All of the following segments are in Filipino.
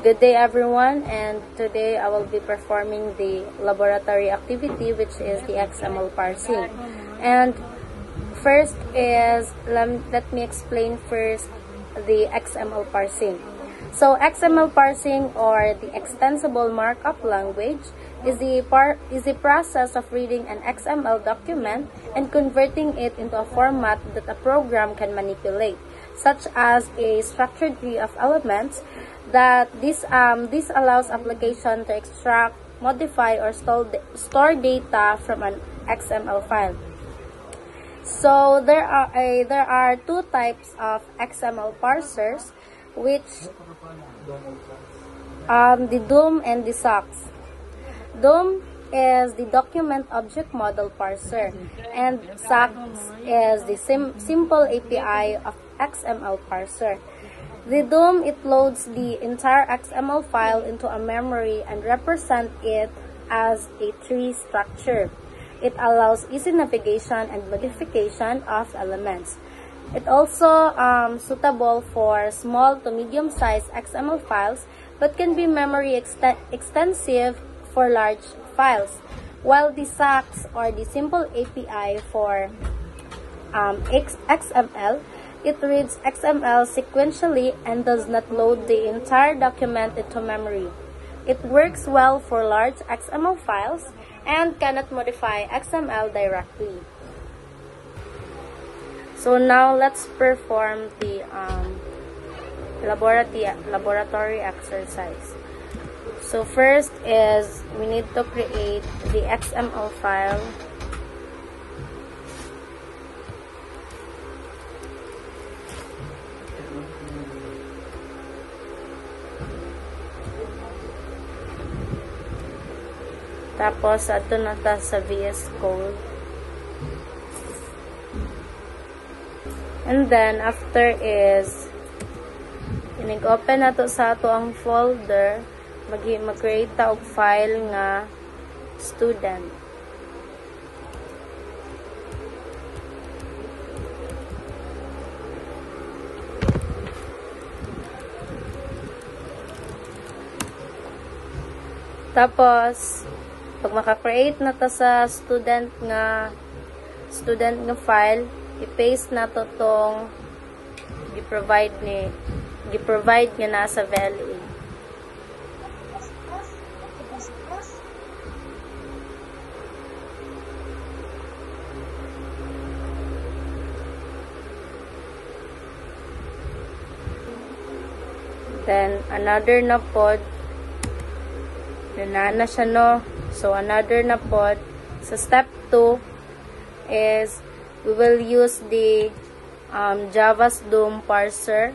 Good day everyone, and today I will be performing the laboratory activity, which is the XML parsing. And first is, let me explain first the XML parsing. So XML parsing, or the extensible markup language, is the process of reading an XML document and converting it into a format that a program can manipulate, such as a structured tree of elements. That this allows application to extract, modify, or store data from an XML file. So there are two types of XML parsers, which the DOM and the SOX. DOM is the document object model parser, and SOX is the simple API of XML parser. The DOM, it loads the entire XML file into a memory and represents it as a tree structure. It allows easy navigation and modification of elements. It also suitable for small to medium-sized XML files, but can be memory extensive for large files. While the SOX, or the simple API for XML, it reads XML sequentially and does not load the entire document into memory. It works well for large XML files and cannot modify XML directly. So now let's perform the laboratory exercise. So first is, we need to create the XML file. Tapos, ato na ta sa VS Code. And then, after is, inig-open na to sa ato ang folder, mag-create ta og file nga student. Tapos, pag maka-create na ta sa student nga file, i-paste na to tong gi-provide nga nasa VLE. Then another na pod, na siya, no? So, another na pod. So, step 2 is, we will use the Java's DOM parser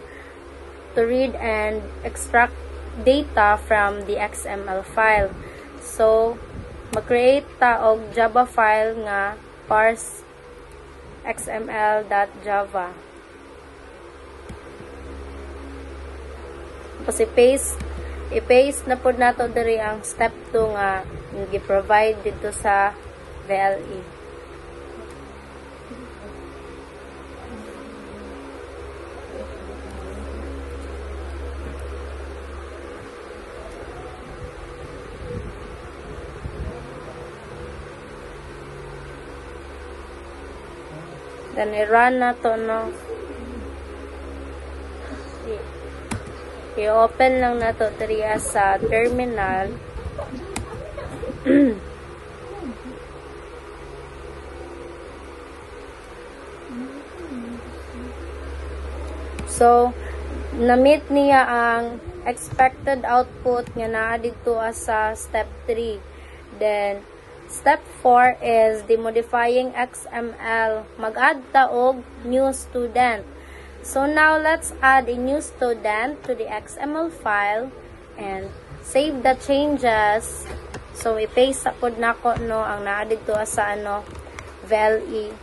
to read and extract data from the XML file. So, mag-create ta og Java file nga parse xml.java. Tapos, i-paste na po nato diri ang step 2 nga i-provide dito sa VLE. Then i-run na to, no? I-open lang na to diriya sa terminal. So, na-meet niya ang expected output nga naa dito sa step 3. Then, step 4 is the modifying XML. Mag-add ta og new student. So now, let's add a new student to the XML file and save the changes. So, i-paste sa pod nako, no, ang naa dito sa VLE.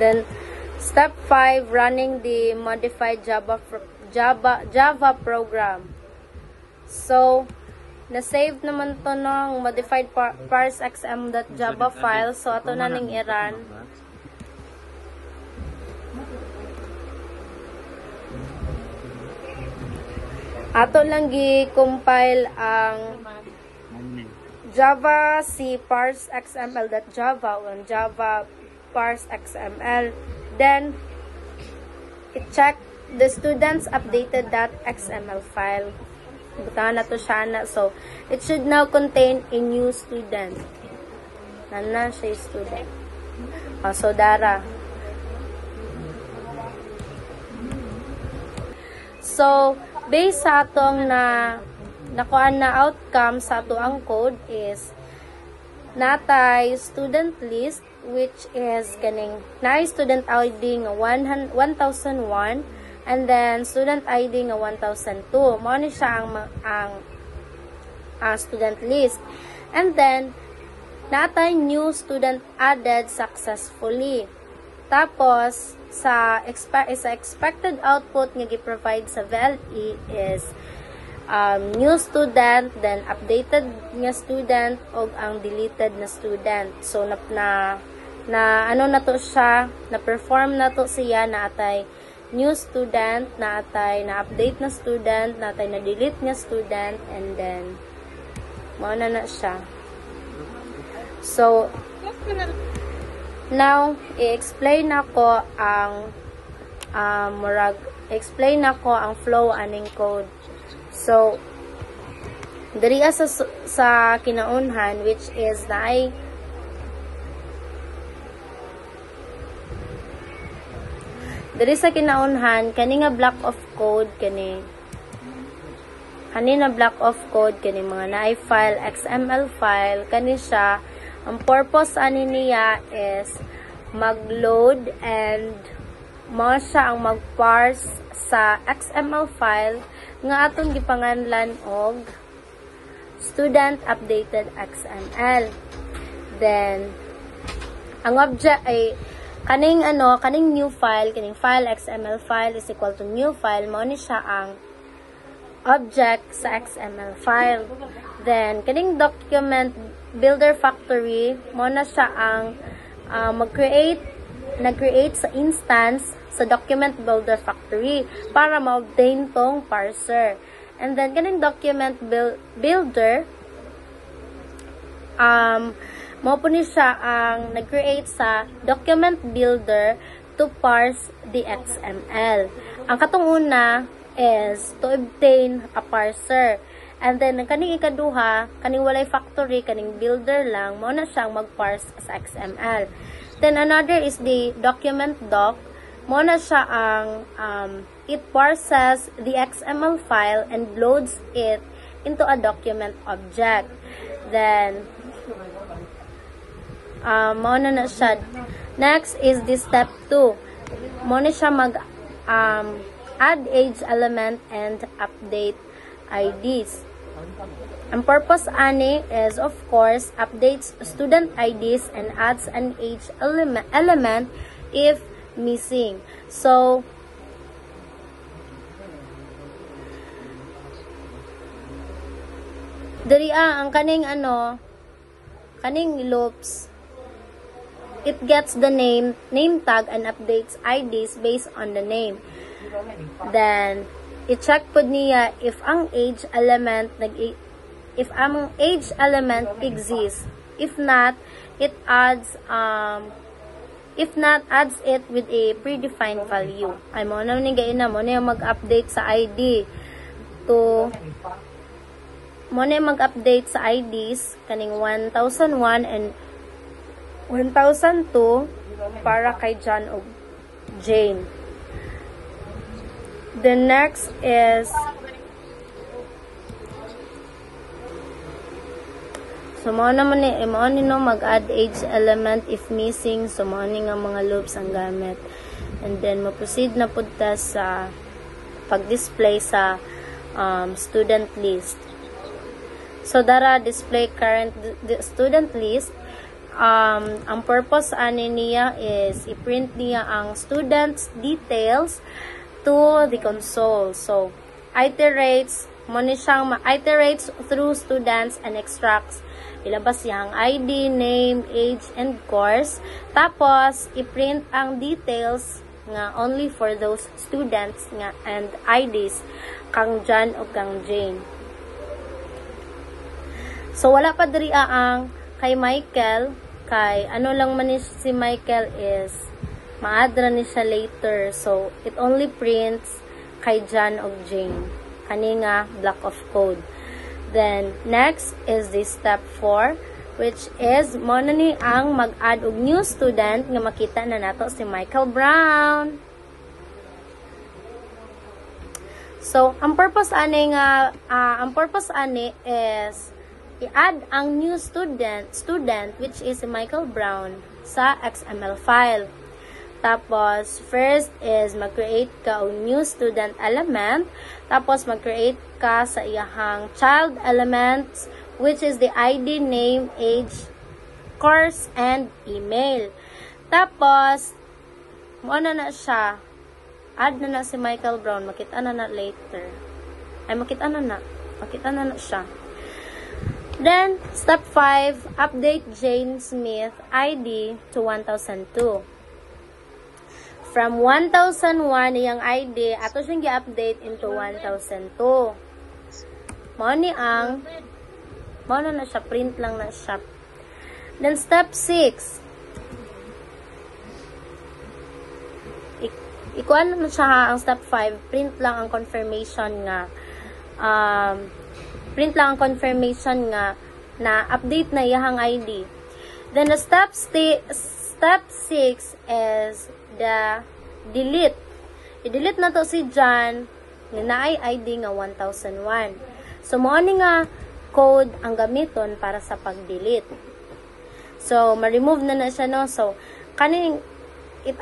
Then, step 5, running the modified Java program. So, na-save naman to ng modified parse.xm.java file. So, ato na ning i-run. Ato lang gi-compile ang Java C parse xml.java o Java parse xml. Then, i-check the student's updated.xml file. Butangan na to siya na. So, it should now contain a new student. Nana siya student. So, dara. So, based sa atong nakuan na outcome sa ato ang code is natay student list which is kaning natay student ID nga 1001 and then student ID nga 1002. Mao ni siya ang student list. And then natay new student added successfully. Tapos sa expected output nga gi-provide sa VLE is new student, then updated nga student, o ang deleted na student. So, ano na to siya, na-perform na to siya, na atay new student, na atay na-update na student, na atay na-delete nga student, and then, mauna na siya. So, now, i-explain ako ang flow aning code. So, diri sa kinaunhan which is diri sa kinaunhan kani nga block of code kani na block of code kani mga naay file XML file kani siya. Ang purpose ani niya is mag-load and mo siya ang mag-parse sa XML file nga atong gipanganlan og student updated XML. Then ang object ay kaning new file, kaning file XML file is equal to new file. Mao ni siya ang object sa XML file. Then kaning document builder factory, mo na siya ang nag-create sa instance sa document builder factory para ma-obtain tong parser. And then kaning document builder mo po ni siya ang nag-create sa document builder to parse the XML. Ang katong una is to obtain a parser. And then, kaning ikaduha, kaning walay factory, kaning builder lang, mo na siyang mag-parse sa XML. Then, another is the document doc. Mo na siya ang, it parses the XML file and loads it into a document object. Then, mo na siya. Next is the step 2. Mo na siya add age element and update IDs. Ang purpose ani is, of course, updates student IDs and adds an age element if missing. So, diri ang kaning loops, it gets the name tag and updates IDs based on the name. Then, i-check po niya if ang age element exists. If not, adds it with a predefined value. Ay mo na gayon na mo na mag-update sa ID mag-update sa IDs kaning 1001 and 1002 para kay John o Jane. The next is mo mag-add age element if missing. So mo ni nga mga loops ang gamit. And then mo-proceed na punta sa pag-display sa student list. So dara display current student list. Ang purpose ani niya is i-print niya ang students details to the console. So, iterates mo ni siyang ma-iterates through students and extracts. Ilabas yang ID, name, age, and course. Tapos, i-print ang details nga only for those students nga and IDs kang John o kang Jane. So, wala pa diri ang kay Michael. Kay, ano lang man si Michael is, ma-add ra ni siya later. So, it only prints kay John o Jane. Kani nga block of code. Then, next is the step 4, which is, mo na ni ang mag-add og new student nga makita na nato si Michael Brown. So, ang purpose ani is i-add ang new student which is si Michael Brown sa XML file. Tapos, first is mag-create ka og new student element. Tapos, mag-create ka sa iyahang child elements, which is the ID, name, age, course, and email. Tapos, ano na siya? Add na si Michael Brown. Makita na later. Makita na siya. Then, step 5, update Jane Smith ID to 1002. From 1001 iyang ID, ato siyang gi-update into 1002. Mao na siya, print lang na siya. Then step 6. Ikuan na siya ang step 5, print lang ang confirmation nga na update na iyang ID. Then the step 6 is the delete. I-delete na to si John nga naay ID nga 1001. So, mo ni nga code ang gamiton para sa pag-delete. So, ma-remove na siya, no? So, kaning it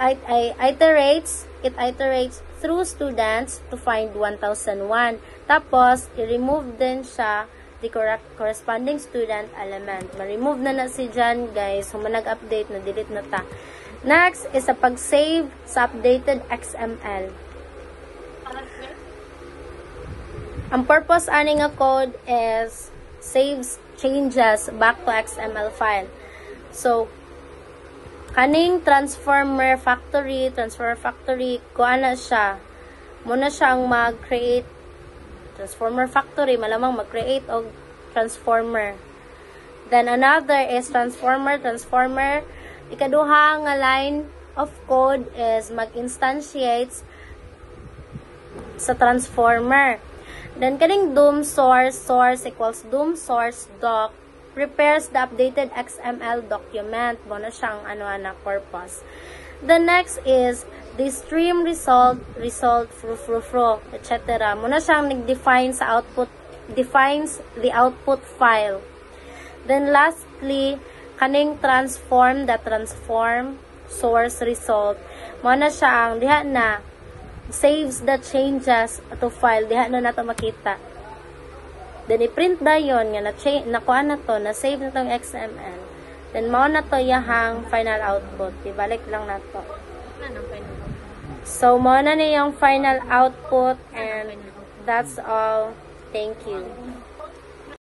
iterates through students to find 1001. Tapos, i-remove din siya the corresponding student element. Ma-remove na si John, guys. So, manag-update na, delete na ta. Next is a pag-save sa updated XML. Ang purpose ani nga code is saves changes back to XML file. So, kaning transformer factory, kuha na siya. Muna siyang mag-create transformer factory, malamang mag-create og transformer. Then another is transformer. Ikaduha nga line of code is mag-instantiates sa transformer. Then kaning doom source equals doom source doc prepares the updated XML document. Mo na siyang purpose. The next is the stream result, etc. Mo na siyang nag-define sa output, defines the output file. Then lastly, kaning transform source result. Mo na siya ang diha na saves the changes to file. Diha na nato makita. Then i-print na yon nga nakuha na to, na save na tong XML. Then mo na to yahang final output. Ibalik lang na to. So mo na niyang final output, and that's all. Thank you.